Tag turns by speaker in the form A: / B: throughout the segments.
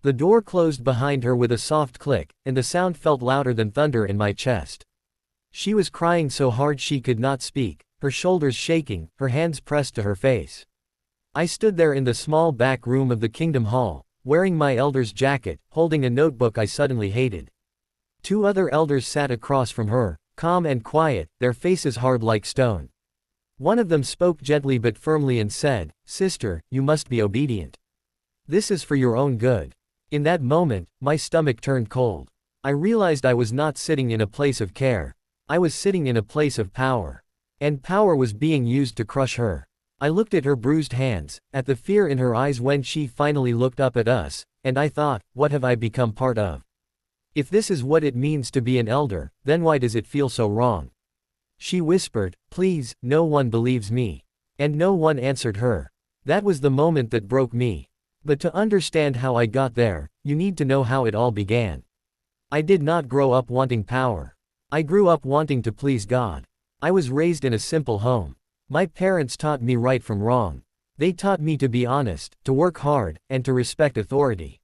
A: The door closed behind her with a soft click, and the sound felt louder than thunder in my chest. She was crying so hard she could not speak, her shoulders shaking, her hands pressed to her face. I stood there in the small back room of the Kingdom Hall, wearing my elder's jacket, holding a notebook I suddenly hated. 2 other elders sat across from her, calm and quiet, their faces hard like stone. One of them spoke gently but firmly and said, "Sister, you must be obedient. This is for your own good." In that moment, my stomach turned cold. I realized I was not sitting in a place of care. I was sitting in a place of power. And power was being used to crush her. I looked at her bruised hands, at the fear in her eyes when she finally looked up at us, and I thought, what have I become part of? If this is what it means to be an elder, then why does it feel so wrong? She whispered, "Please, no one believes me." And no one answered her. That was the moment that broke me. But to understand how I got there, you need to know how it all began. I did not grow up wanting power. I grew up wanting to please God. I was raised in a simple home. My parents taught me right from wrong. They taught me to be honest, to work hard, and to respect authority.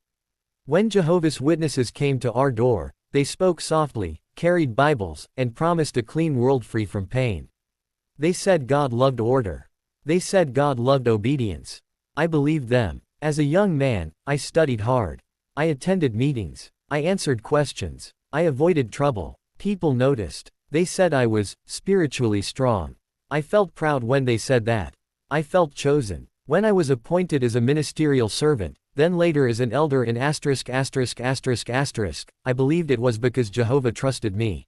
A: When Jehovah's Witnesses came to our door, they spoke softly, carried Bibles, and promised a clean world free from pain. They said God loved order. They said God loved obedience. I believed them. As a young man, I studied hard. I attended meetings. I answered questions. I avoided trouble. People noticed. They said I was spiritually strong. I felt proud when they said that. I felt chosen. When I was appointed as a ministerial servant, then later as an elder in ********, I believed it was because Jehovah trusted me.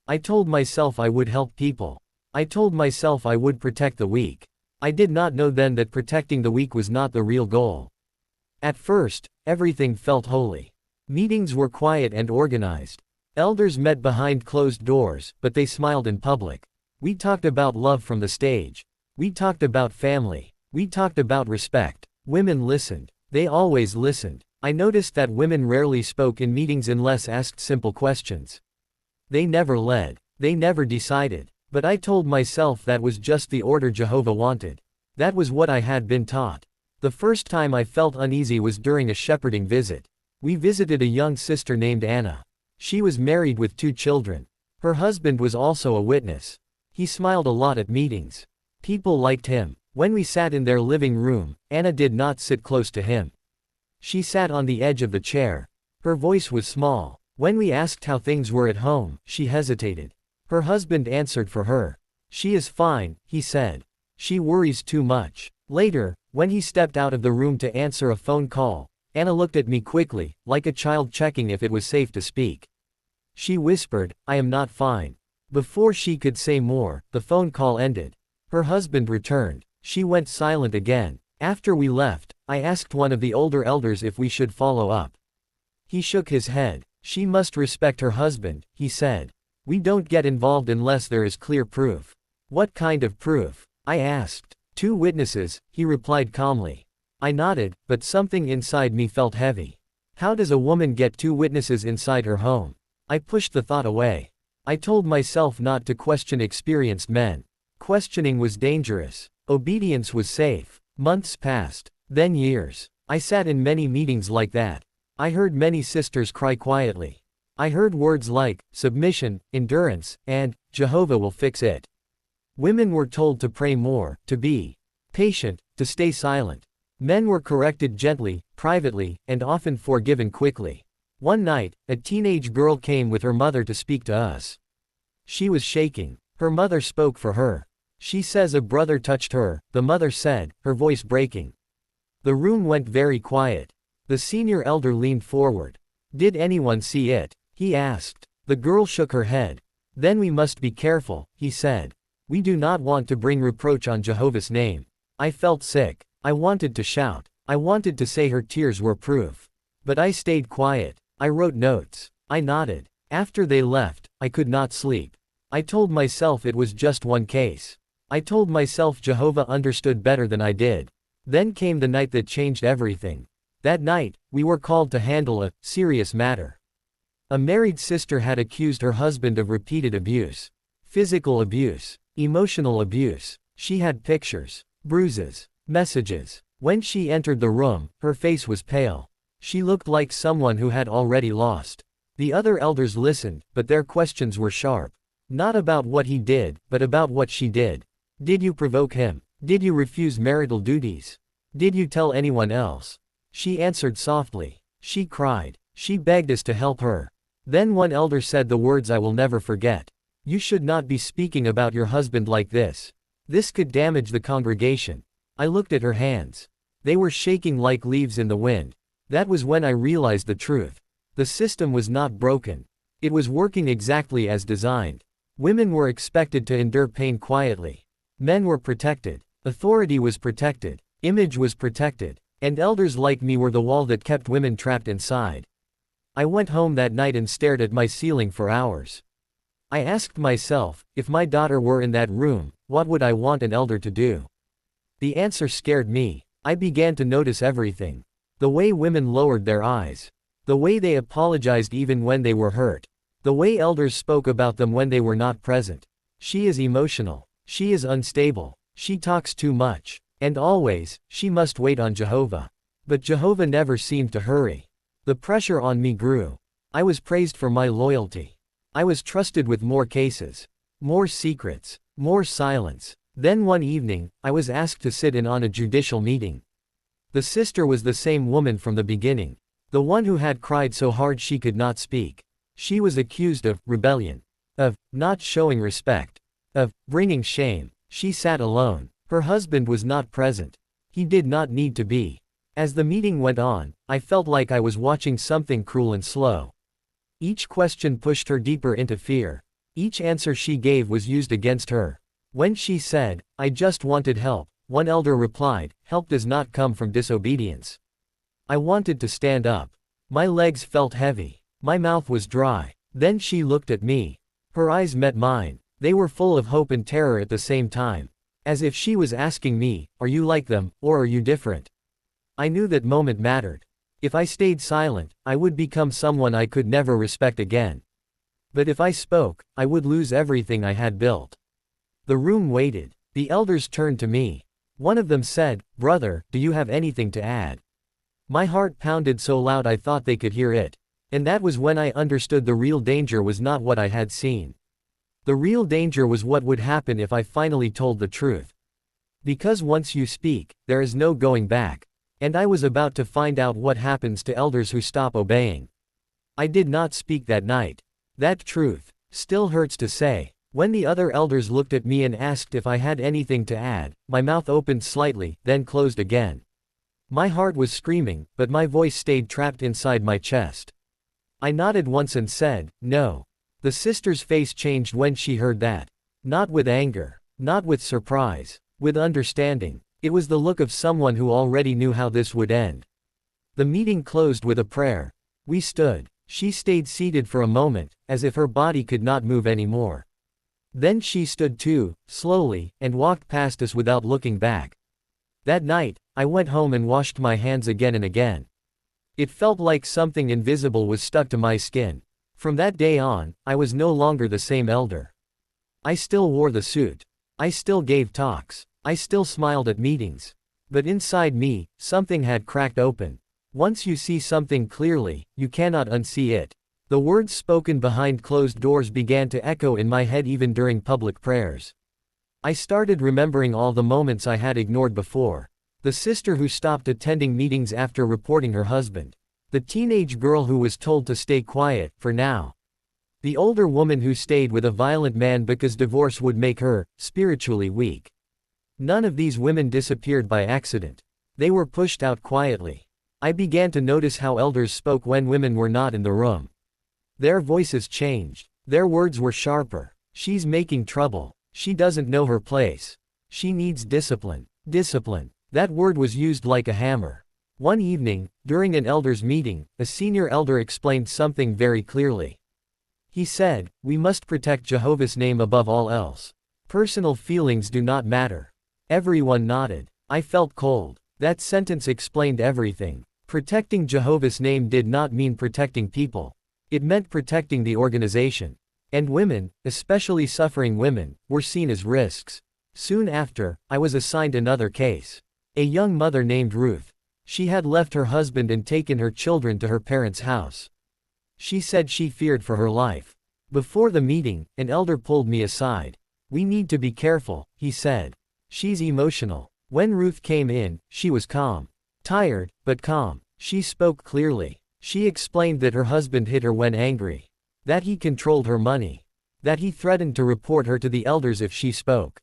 A: I told myself I would help people. I told myself I would protect the weak. I did not know then that protecting the weak was not the real goal. At first, everything felt holy. Meetings were quiet and organized. Elders met behind closed doors, but they smiled in public. We talked about love from the stage. We talked about family. We talked about respect. Women listened. They always listened. I noticed that women rarely spoke in meetings unless asked simple questions. They never led. They never decided. But I told myself that was just the order Jehovah wanted. That was what I had been taught. The first time I felt uneasy was during a shepherding visit. We visited a young sister named Anna. She was married with 2 children. Her husband was also a witness. He smiled a lot at meetings. People liked him. When we sat in their living room, Anna did not sit close to him. She sat on the edge of the chair. Her voice was small. When we asked how things were at home, she hesitated. Her husband answered for her. "She is fine," he said. "She worries too much." Later, when he stepped out of the room to answer a phone call, Anna looked at me quickly, like a child checking if it was safe to speak. She whispered, "I am not fine." Before she could say more, the phone call ended. Her husband returned. She went silent again. After we left, I asked one of the older elders if we should follow up. He shook his head. "She must respect her husband," he said. "We don't get involved unless there is clear proof." "What kind of proof?" I asked. "2 witnesses," he replied calmly. I nodded, but something inside me felt heavy. How does a woman get 2 witnesses inside her home? I pushed the thought away. I told myself not to question experienced men. Questioning was dangerous. Obedience was safe. Months passed. Then years. I sat in many meetings like that. I heard many sisters cry quietly. I heard words like, submission, endurance, and, Jehovah will fix it. Women were told to pray more, to be patient, to stay silent. Men were corrected gently, privately, and often forgiven quickly. One night, a teenage girl came with her mother to speak to us. She was shaking. Her mother spoke for her. She says a brother touched her, the mother said, her voice breaking. The room went very quiet. The senior elder leaned forward. "Did anyone see it?" he asked. The girl shook her head. "Then we must be careful," he said. "We do not want to bring reproach on Jehovah's name." I felt sick. I wanted to shout. I wanted to say her tears were proof. But I stayed quiet. I wrote notes. I nodded. After they left, I could not sleep. I told myself it was just one case. I told myself Jehovah understood better than I did. Then came the night that changed everything. That night, we were called to handle a serious matter. A married sister had accused her husband of repeated abuse. Physical abuse. Emotional abuse. She had pictures. Bruises. Messages. When she entered the room, her face was pale. She looked like someone who had already lost. The other elders listened, but their questions were sharp. Not about what he did, but about what she did. Did you provoke him? Did you refuse marital duties? Did you tell anyone else? She answered softly. She cried. She begged us to help her. Then one elder said the words I will never forget. You should not be speaking about your husband like this. This could damage the congregation. I looked at her hands. They were shaking like leaves in the wind. That was when I realized the truth. The system was not broken. It was working exactly as designed. Women were expected to endure pain quietly. Men were protected. Authority was protected. Image was protected. And elders like me were the wall that kept women trapped inside. I went home that night and stared at my ceiling for hours. I asked myself, if my daughter were in that room, what would I want an elder to do? The answer scared me. I began to notice everything. The way women lowered their eyes. The way they apologized even when they were hurt. The way elders spoke about them when they were not present. She is emotional. She is unstable. She talks too much. And always, she must wait on Jehovah. But Jehovah never seemed to hurry. The pressure on me grew. I was praised for my loyalty. I was trusted with more cases. More secrets. More silence. Then one evening, I was asked to sit in on a judicial meeting. The sister was the same woman from the beginning. The one who had cried so hard she could not speak. She was accused of rebellion. Of not showing respect. Of bringing shame. She sat alone. Her husband was not present. He did not need to be. As the meeting went on, I felt like I was watching something cruel and slow. Each question pushed her deeper into fear. Each answer she gave was used against her. When she said, "I just wanted help," one elder replied, "Help does not come from disobedience." I wanted to stand up. My legs felt heavy. My mouth was dry. Then she looked at me. Her eyes met mine. They were full of hope and terror at the same time. As if she was asking me, are you like them, or are you different? I knew that moment mattered. If I stayed silent, I would become someone I could never respect again. But if I spoke, I would lose everything I had built. The room waited. The elders turned to me. One of them said, "Brother, do you have anything to add?" My heart pounded so loud I thought they could hear it. And that was when I understood the real danger was not what I had seen. The real danger was what would happen if I finally told the truth. Because once you speak, there is no going back. And I was about to find out what happens to elders who stop obeying. I did not speak that night. That truth still hurts to say. When the other elders looked at me and asked if I had anything to add, my mouth opened slightly, then closed again. My heart was screaming, but my voice stayed trapped inside my chest. I nodded once and said, "No." The sister's face changed when she heard that. Not with anger. Not with surprise. With understanding. It was the look of someone who already knew how this would end. The meeting closed with a prayer. We stood. She stayed seated for a moment, as if her body could not move anymore. Then she stood too, slowly, and walked past us without looking back. That night, I went home and washed my hands again and again. It felt like something invisible was stuck to my skin. From that day on, I was no longer the same elder. I still wore the suit. I still gave talks. I still smiled at meetings. But inside me, something had cracked open. Once you see something clearly, you cannot unsee it. The words spoken behind closed doors began to echo in my head even during public prayers. I started remembering all the moments I had ignored before. The sister who stopped attending meetings after reporting her husband. The teenage girl who was told to stay quiet, for now. The older woman who stayed with a violent man because divorce would make her, spiritually weak. None of these women disappeared by accident. They were pushed out quietly. I began to notice how elders spoke when women were not in the room. Their voices changed. Their words were sharper. She's making trouble. She doesn't know her place. She needs discipline. Discipline. That word was used like a hammer. One evening, during an elders' meeting, a senior elder explained something very clearly. He said, "We must protect Jehovah's name above all else. Personal feelings do not matter." Everyone nodded. I felt cold. That sentence explained everything. Protecting Jehovah's name did not mean protecting people. It meant protecting the organization. And women, especially suffering women, were seen as risks. Soon after, I was assigned another case. A young mother named Ruth. She had left her husband and taken her children to her parents' house. She said she feared for her life. Before the meeting, an elder pulled me aside. "We need to be careful," he said. "She's emotional." When Ruth came in, she was calm. Tired, but calm. She spoke clearly. She explained that her husband hit her when angry. That he controlled her money. That he threatened to report her to the elders if she spoke.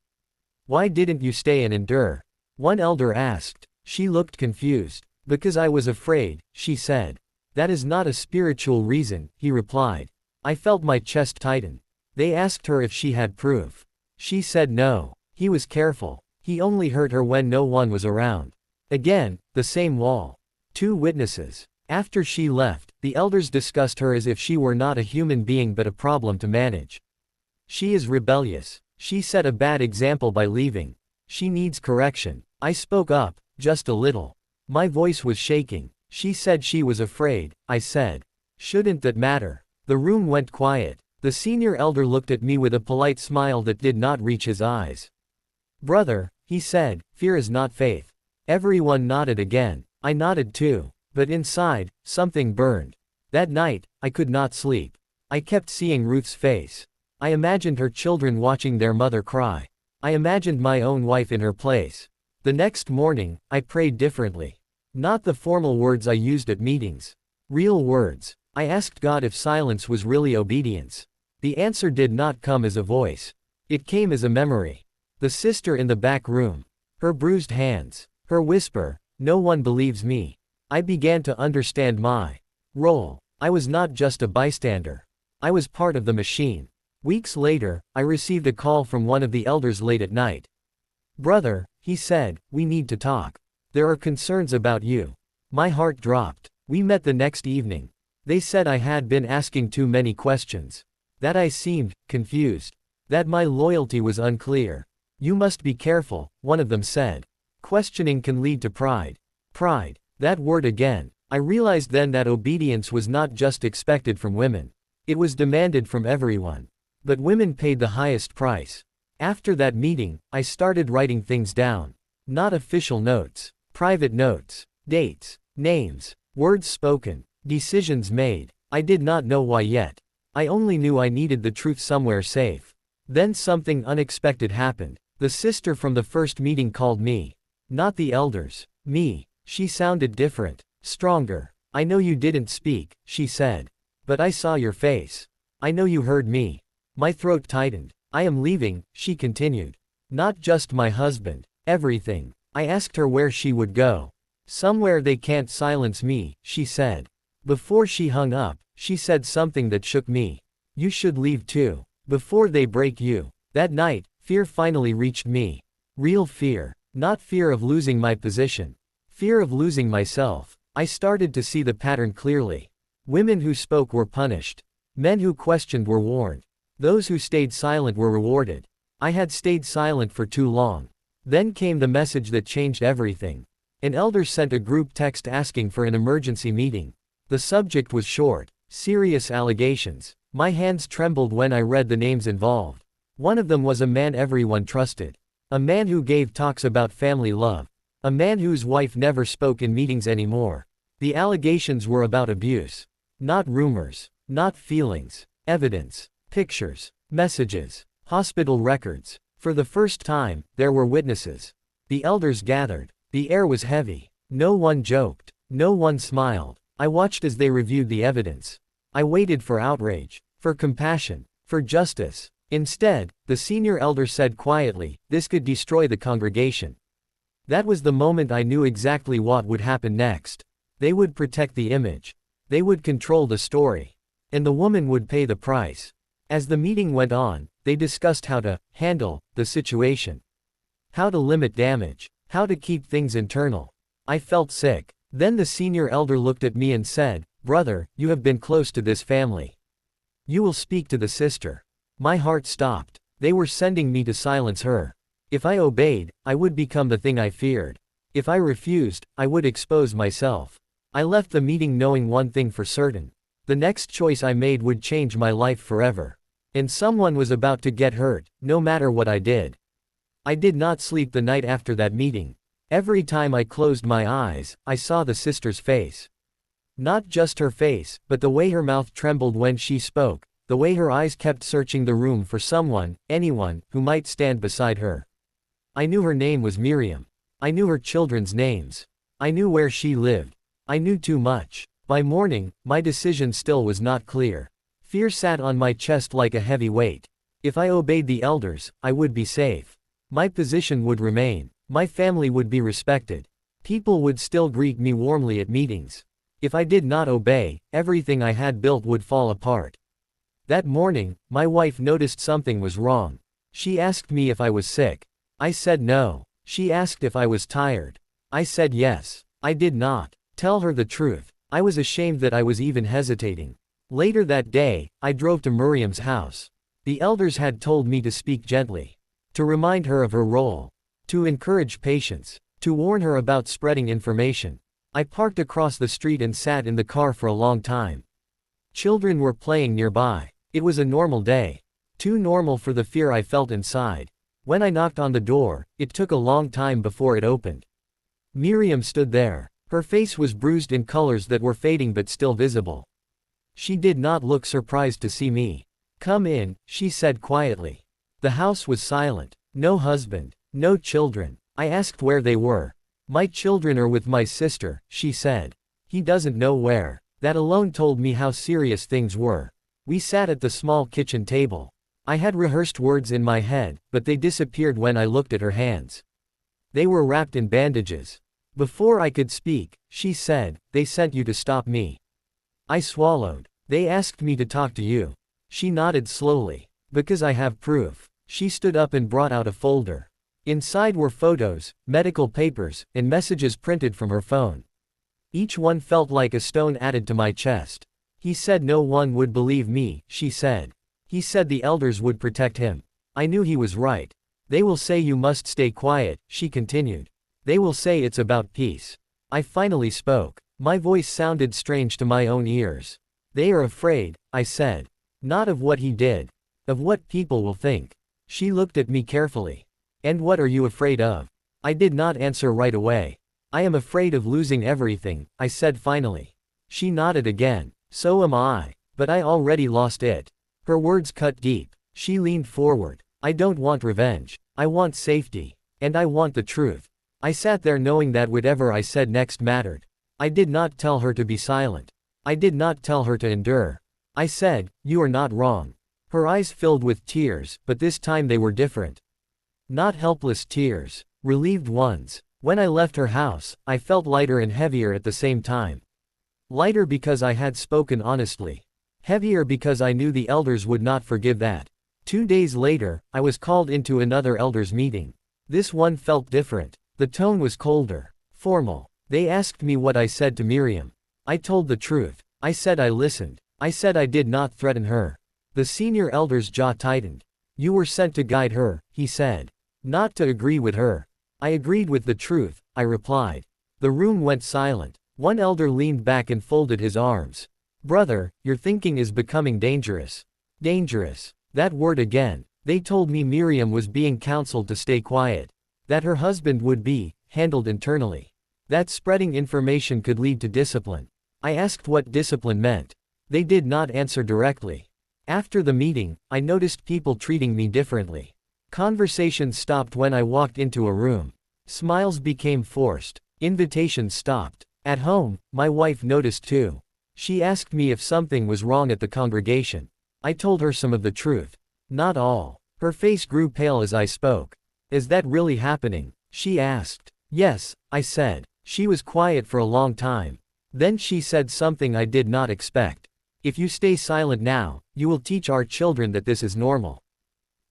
A: "Why didn't you stay and endure?" one elder asked. She looked confused. "Because I was afraid," she said. "That is not a spiritual reason," he replied. I felt my chest tighten. They asked her if she had proof. She said no. He was careful. He only hurt her when no one was around. Again, the same wall. 2 witnesses. After she left, the elders discussed her as if she were not a human being but a problem to manage. "She is rebellious. She set a bad example by leaving. She needs correction." I spoke up, just a little. My voice was shaking. She said she was afraid, I said. "Shouldn't that matter?" The room went quiet. The senior elder looked at me with a polite smile that did not reach his eyes. "Brother," he said, "fear is not faith." Everyone nodded again. I nodded too. But inside, something burned. That night, I could not sleep. I kept seeing Ruth's face. I imagined her children watching their mother cry. I imagined my own wife in her place. The next morning, I prayed differently. Not the formal words I used at meetings. Real words. I asked God if silence was really obedience. The answer did not come as a voice. It came as a memory. The sister in the back room. Her bruised hands. Her whisper, "No one believes me." I began to understand my role. I was not just a bystander. I was part of the machine. Weeks later, I received a call from one of the elders late at night. "Brother," he said, "we need to talk. There are concerns about you." My heart dropped. We met the next evening. They said I had been asking too many questions. That I seemed confused. That my loyalty was unclear. "You must be careful," one of them said. "Questioning can lead to pride." Pride. That word again. I realized then that obedience was not just expected from women. It was demanded from everyone. But women paid the highest price. After that meeting, I started writing things down. Not official notes. Private notes. Dates. Names. Words spoken. Decisions made. I did not know why yet. I only knew I needed the truth somewhere safe. Then something unexpected happened. The sister from the first meeting called me. Not the elders. Me. She sounded different. Stronger. "I know you didn't speak," she said. "But I saw your face. I know you heard me." My throat tightened. "I am leaving," she continued. "Not just my husband. Everything." I asked her where she would go. "Somewhere they can't silence me," she said. Before she hung up, she said something that shook me. "You should leave too. Before they break you." That night, fear finally reached me. Real fear. Not fear of losing my position. Fear of losing myself. I started to see the pattern clearly. Women who spoke were punished. Men who questioned were warned. Those who stayed silent were rewarded. I had stayed silent for too long. Then came the message that changed everything. An elder sent a group text asking for an emergency meeting. The subject was short. Serious allegations. My hands trembled when I read the names involved. One of them was a man everyone trusted. A man who gave talks about family love. A man whose wife never spoke in meetings anymore. The allegations were about abuse. Not rumors. Not feelings. Evidence. Pictures. Messages. Hospital records. For the first time, there were witnesses. The elders gathered. The air was heavy. No one joked. No one smiled. I watched as they reviewed the evidence. I waited for outrage. For compassion. For justice. Instead, the senior elder said quietly, "This could destroy the congregation." That was the moment I knew exactly what would happen next. They would protect the image. They would control the story. And the woman would pay the price. As the meeting went on, they discussed how to handle the situation. How to limit damage. How to keep things internal. I felt sick. Then the senior elder looked at me and said, "Brother, you have been close to this family. You will speak to the sister." My heart stopped. They were sending me to silence her. If I obeyed, I would become the thing I feared. If I refused, I would expose myself. I left the meeting knowing one thing for certain. The next choice I made would change my life forever. And someone was about to get hurt, no matter what I did. I did not sleep the night after that meeting. Every time I closed my eyes, I saw the sister's face. Not just her face, but the way her mouth trembled when she spoke, the way her eyes kept searching the room for someone, anyone, who might stand beside her. I knew her name was Miriam. I knew her children's names. I knew where she lived. I knew too much. By morning, my decision still was not clear. Fear sat on my chest like a heavy weight. If I obeyed the elders, I would be safe. My position would remain. My family would be respected. People would still greet me warmly at meetings. If I did not obey, everything I had built would fall apart. That morning, my wife noticed something was wrong. She asked me if I was sick. I said no. She asked if I was tired. I said yes. I did not tell her the truth. I was ashamed that I was even hesitating. Later that day, I drove to Miriam's house. The elders had told me to speak gently, to remind her of her role, to encourage patience, to warn her about spreading information. I parked across the street and sat in the car for a long time. Children were playing nearby. It was a normal day. Too normal for the fear I felt inside. When I knocked on the door, it took a long time before it opened. Miriam stood there. Her face was bruised in colors that were fading but still visible. She did not look surprised to see me. "Come in," she said quietly. The house was silent. No husband. No children. I asked where they were. "My children are with my sister," she said. "He doesn't know where." That alone told me how serious things were. We sat at the small kitchen table. I had rehearsed words in my head, but they disappeared when I looked at her hands. They were wrapped in bandages. Before I could speak, she said, "They sent you to stop me." I swallowed. "They asked me to talk to you." She nodded slowly. "Because I have proof." She stood up and brought out a folder. Inside were photos, medical papers, and messages printed from her phone. Each one felt like a stone added to my chest. "He said no one would believe me," she said. "He said the elders would protect him." I knew he was right. "They will say you must stay quiet," she continued. "They will say it's about peace." I finally spoke. My voice sounded strange to my own ears. "They are afraid," I said. "Not of what he did. Of what people will think." She looked at me carefully. "And what are you afraid of?" I did not answer right away. "I am afraid of losing everything," I said finally. She nodded again. "So am I. But I already lost it." Her words cut deep. She leaned forward. "I don't want revenge. I want safety. And I want the truth." I sat there knowing that whatever I said next mattered. I did not tell her to be silent. I did not tell her to endure. I said, "You are not wrong." Her eyes filled with tears, but this time they were different. Not helpless tears. Relieved ones. When I left her house, I felt lighter and heavier at the same time. Lighter because I had spoken honestly. Heavier because I knew the elders would not forgive that. 2 days later, I was called into another elders meeting. This one felt different. The tone was colder. Formal. They asked me what I said to Miriam. I told the truth. I said I listened. I said I did not threaten her. The senior elder's jaw tightened. "You were sent to guide her," he said. "Not to agree with her." I agreed with the truth, I replied. The room went silent. One elder leaned back and folded his arms. "Brother, your thinking is becoming dangerous." Dangerous. That word again. They told me Miriam was being counseled to stay quiet. That her husband would be handled internally. That spreading information could lead to discipline. I asked what discipline meant. They did not answer directly. After the meeting, I noticed people treating me differently. Conversations stopped when I walked into a room. Smiles became forced. Invitations stopped. At home, my wife noticed too. She asked me if something was wrong at the congregation. I told her some of the truth. Not all. Her face grew pale as I spoke. "Is that really happening?" she asked. "Yes," I said. She was quiet for a long time. Then she said something I did not expect. "If you stay silent now, you will teach our children that this is normal."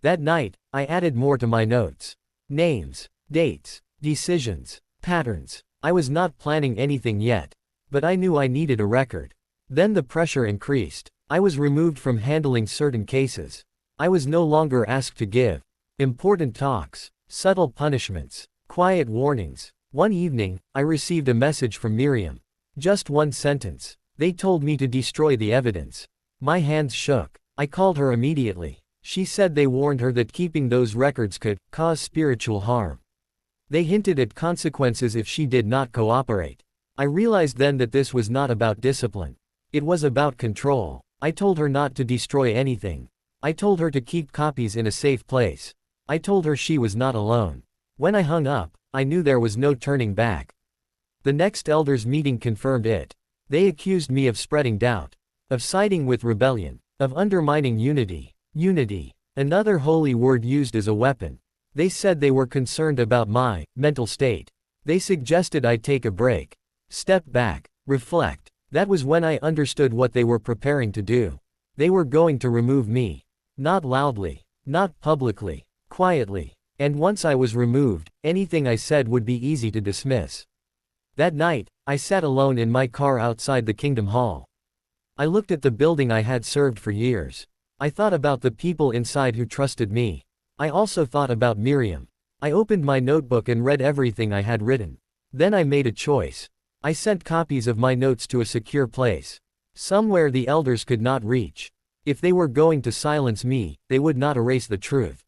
A: That night, I added more to my notes. Names, dates, decisions, patterns. I was not planning anything yet. But I knew I needed a record. Then the pressure increased. I was removed from handling certain cases. I was no longer asked to give important talks, subtle punishments, quiet warnings. One evening, I received a message from Miriam. Just one sentence. They told me to destroy the evidence. My hands shook. I called her immediately. She said they warned her that keeping those records could cause spiritual harm. They hinted at consequences if she did not cooperate. I realized then that this was not about discipline. It was about control. I told her not to destroy anything. I told her to keep copies in a safe place. I told her she was not alone. When I hung up, I knew there was no turning back. The next elders' meeting confirmed it. They accused me of spreading doubt, of siding with rebellion, of undermining unity. Unity, another holy word used as a weapon. They said they were concerned about my mental state. They suggested I take a break, step back, reflect. That was when I understood what they were preparing to do. They were going to remove me. Not loudly, not publicly, quietly. And once I was removed, anything I said would be easy to dismiss. That night, I sat alone in my car outside the Kingdom Hall. I looked at the building I had served for years. I thought about the people inside who trusted me. I also thought about Miriam. I opened my notebook and read everything I had written. Then I made a choice. I sent copies of my notes to a secure place. Somewhere the elders could not reach. If they were going to silence me, they would not erase the truth.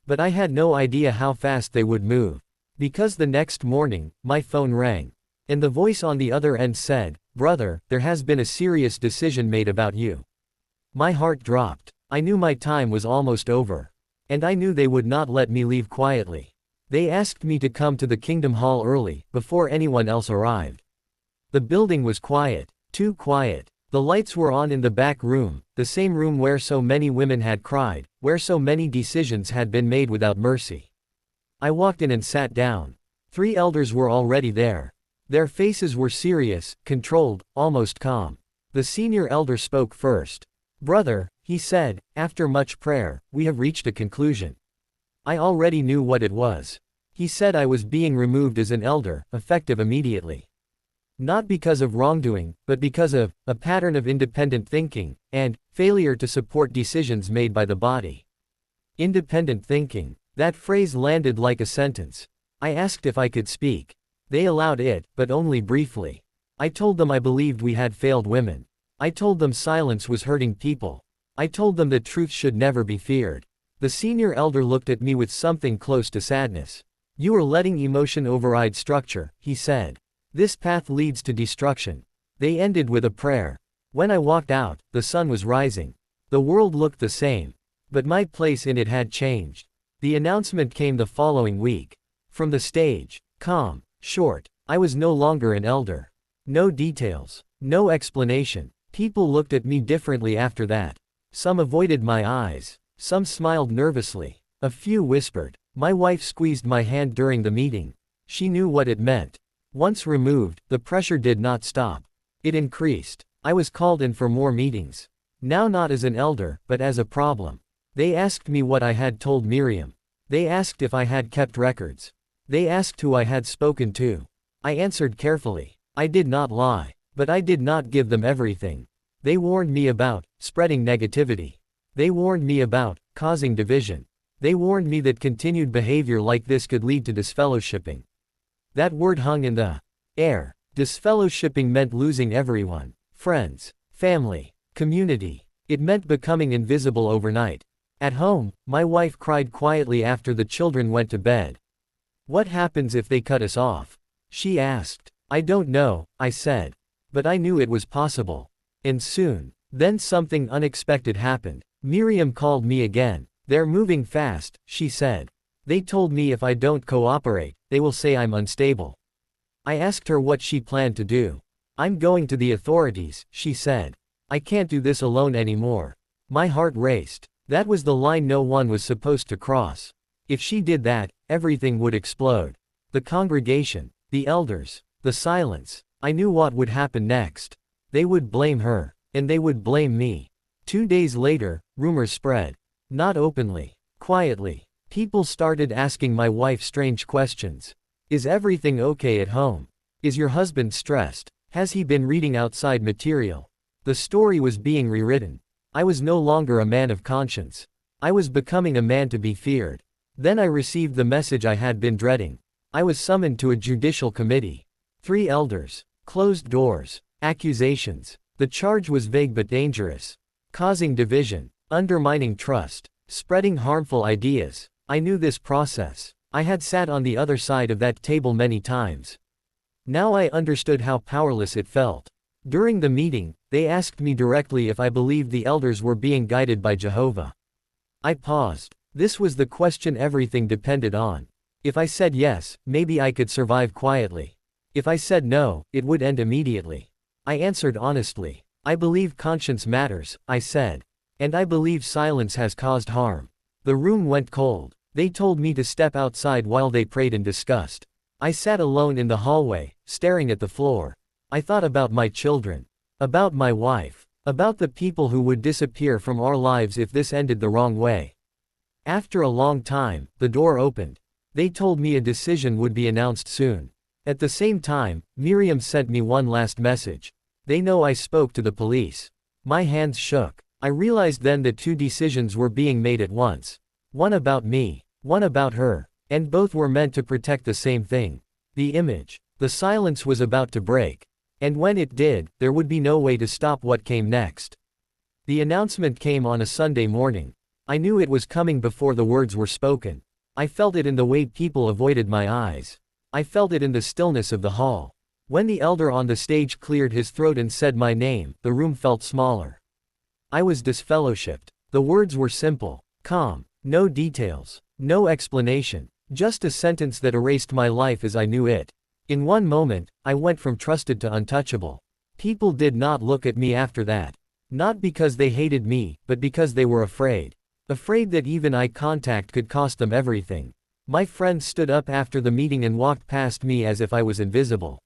A: But I had no idea how fast they would move. Because the next morning, my phone rang. And the voice on the other end said, "Brother, there has been a serious decision made about you." My heart dropped. I knew my time was almost over. And I knew they would not let me leave quietly. They asked me to come to the Kingdom Hall early, before anyone else arrived. The building was quiet, too quiet. The lights were on in the back room, the same room where so many women had cried, where so many decisions had been made without mercy. I walked in and sat down. 3 elders were already there. Their faces were serious, controlled, almost calm. The senior elder spoke first. "Brother," he said, "after much prayer, we have reached a conclusion." I already knew what it was. He said I was being removed as an elder, effective immediately. Not because of wrongdoing, but because of a pattern of independent thinking, and failure to support decisions made by the body. Independent thinking. That phrase landed like a sentence. I asked if I could speak. They allowed it, but only briefly. I told them I believed we had failed women. I told them silence was hurting people. I told them that truth should never be feared. The senior elder looked at me with something close to sadness. "You are letting emotion override structure," he said. "This path leads to destruction." They ended with a prayer. When I walked out, the sun was rising. The world looked the same. But my place in it had changed. The announcement came the following week. From the stage. Calm. Short. I was no longer an elder. No details. No explanation. People looked at me differently after that. Some avoided my eyes. Some smiled nervously. A few whispered. My wife squeezed my hand during the meeting. She knew what it meant. Once removed, the pressure did not stop. It increased. I was called in for more meetings. Now not as an elder, but as a problem. They asked me what I had told Miriam. They asked if I had kept records. They asked who I had spoken to. I answered carefully. I did not lie. But I did not give them everything. They warned me about spreading negativity. They warned me about causing division. They warned me that continued behavior like this could lead to disfellowshipping. That word hung in the air. Disfellowshipping meant losing everyone. Friends, family, community. It meant becoming invisible overnight. At home, my wife cried quietly after the children went to bed. "What happens if they cut us off?" she asked. "I don't know," I said. But I knew it was possible. And soon. Then something unexpected happened. Miriam called me again. "They're moving fast," she said. "They told me if I don't cooperate, they will say I'm unstable." I asked her what she planned to do. "I'm going to the authorities," she said. "I can't do this alone anymore." My heart raced. That was the line no one was supposed to cross. If she did that, everything would explode. The congregation, the elders, the silence. I knew what would happen next. They would blame her. And they would blame me. 2 days later, rumors spread. Not openly. Quietly. People started asking my wife strange questions. "Is everything okay at home? Is your husband stressed? Has he been reading outside material?" The story was being rewritten. I was no longer a man of conscience. I was becoming a man to be feared. Then I received the message I had been dreading. I was summoned to a judicial committee. 3 elders. Closed doors. Accusations. The charge was vague but dangerous. Causing division. Undermining trust. Spreading harmful ideas. I knew this process. I had sat on the other side of that table many times. Now I understood how powerless it felt. During the meeting, they asked me directly if I believed the elders were being guided by Jehovah. I paused. This was the question everything depended on. If I said yes, maybe I could survive quietly. If I said no, it would end immediately. I answered honestly. I believe conscience matters, I said. And I believe silence has caused harm. The room went cold. They told me to step outside while they prayed and discussed. I sat alone in the hallway, staring at the floor. I thought about my children. About my wife. About the people who would disappear from our lives if this ended the wrong way. After a long time, the door opened. They told me a decision would be announced soon. At the same time, Miriam sent me one last message. They know I spoke to the police. My hands shook. I realized then that two decisions were being made at once. One about me, one about her, and both were meant to protect the same thing. The image. The silence was about to break. And when it did, there would be no way to stop what came next. The announcement came on a Sunday morning. I knew it was coming before the words were spoken. I felt it in the way people avoided my eyes. I felt it in the stillness of the hall. When the elder on the stage cleared his throat and said my name, the room felt smaller. I was disfellowshipped. The words were simple, calm, no details, no explanation, just a sentence that erased my life as I knew it. In one moment, I went from trusted to untouchable. People did not look at me after that. Not because they hated me, but because they were afraid. Afraid that even eye contact could cost them everything. My friends stood up after the meeting and walked past me as if I was invisible.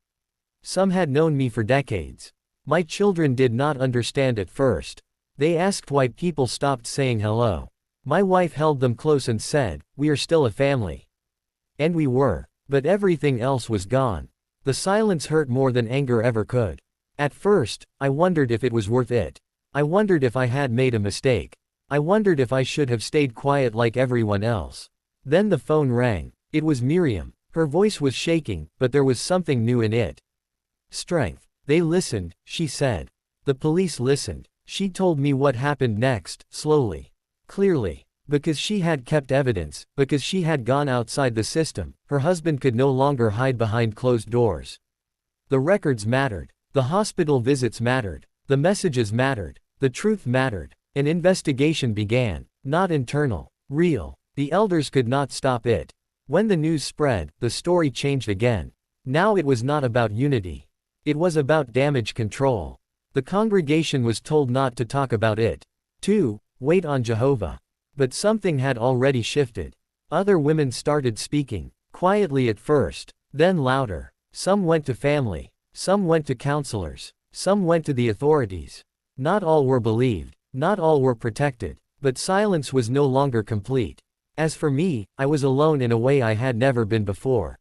A: Some had known me for decades. My children did not understand at first. They asked why people stopped saying hello. My wife held them close and said, "We are still a family." And we were. But everything else was gone. The silence hurt more than anger ever could. At first, I wondered if it was worth it. I wondered if I had made a mistake. I wondered if I should have stayed quiet like everyone else. Then the phone rang. It was Miriam. Her voice was shaking, but there was something new in it. Strength. They listened, she said. The police listened. She told me what happened next, slowly. Clearly. Because she had kept evidence, because she had gone outside the system, her husband could no longer hide behind closed doors. The records mattered. The hospital visits mattered. The messages mattered. The truth mattered. An investigation began. Not internal. Real. The elders could not stop it. When the news spread, the story changed again. Now it was not about unity. It was about damage control. The congregation was told not to talk about it. 2. Wait on Jehovah. But something had already shifted. Other women started speaking, quietly at first, then louder. Some went to family. Some went to counselors. Some went to the authorities. Not all were believed. Not all were protected. But silence was no longer complete. As for me, I was alone in a way I had never been before.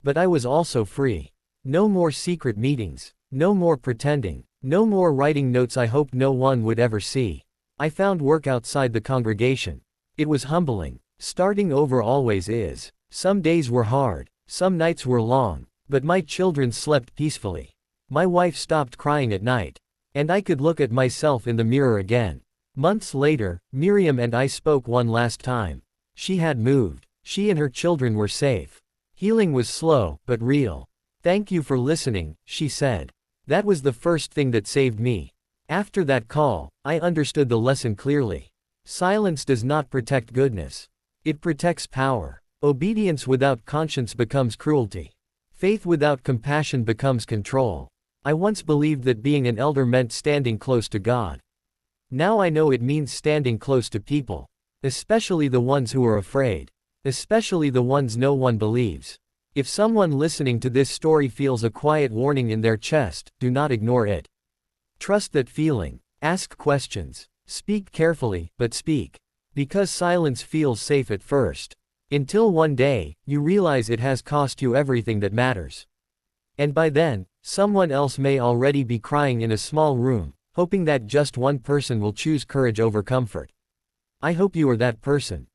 A: But I was also free. No more secret meetings. No more pretending. No more writing notes I hoped no one would ever see. I found work outside the congregation. It was humbling. Starting over always is. Some days were hard. Some nights were long. But my children slept peacefully. My wife stopped crying at night. And I could look at myself in the mirror again. Months later, Miriam and I spoke one last time. She had moved. She and her children were safe. Healing was slow, but real. "Thank you for listening," she said. That was the first thing that saved me. After that call, I understood the lesson clearly. Silence does not protect goodness. It protects power. Obedience without conscience becomes cruelty. Faith without compassion becomes control. I once believed that being an elder meant standing close to God. Now I know it means standing close to people. Especially the ones who are afraid. Especially the ones no one believes. If someone listening to this story feels a quiet warning in their chest, do not ignore it. Trust that feeling. Ask questions. Speak carefully, but speak. Because silence feels safe at first. Until one day, you realize it has cost you everything that matters. And by then, someone else may already be crying in a small room, hoping that just one person will choose courage over comfort. I hope you are that person.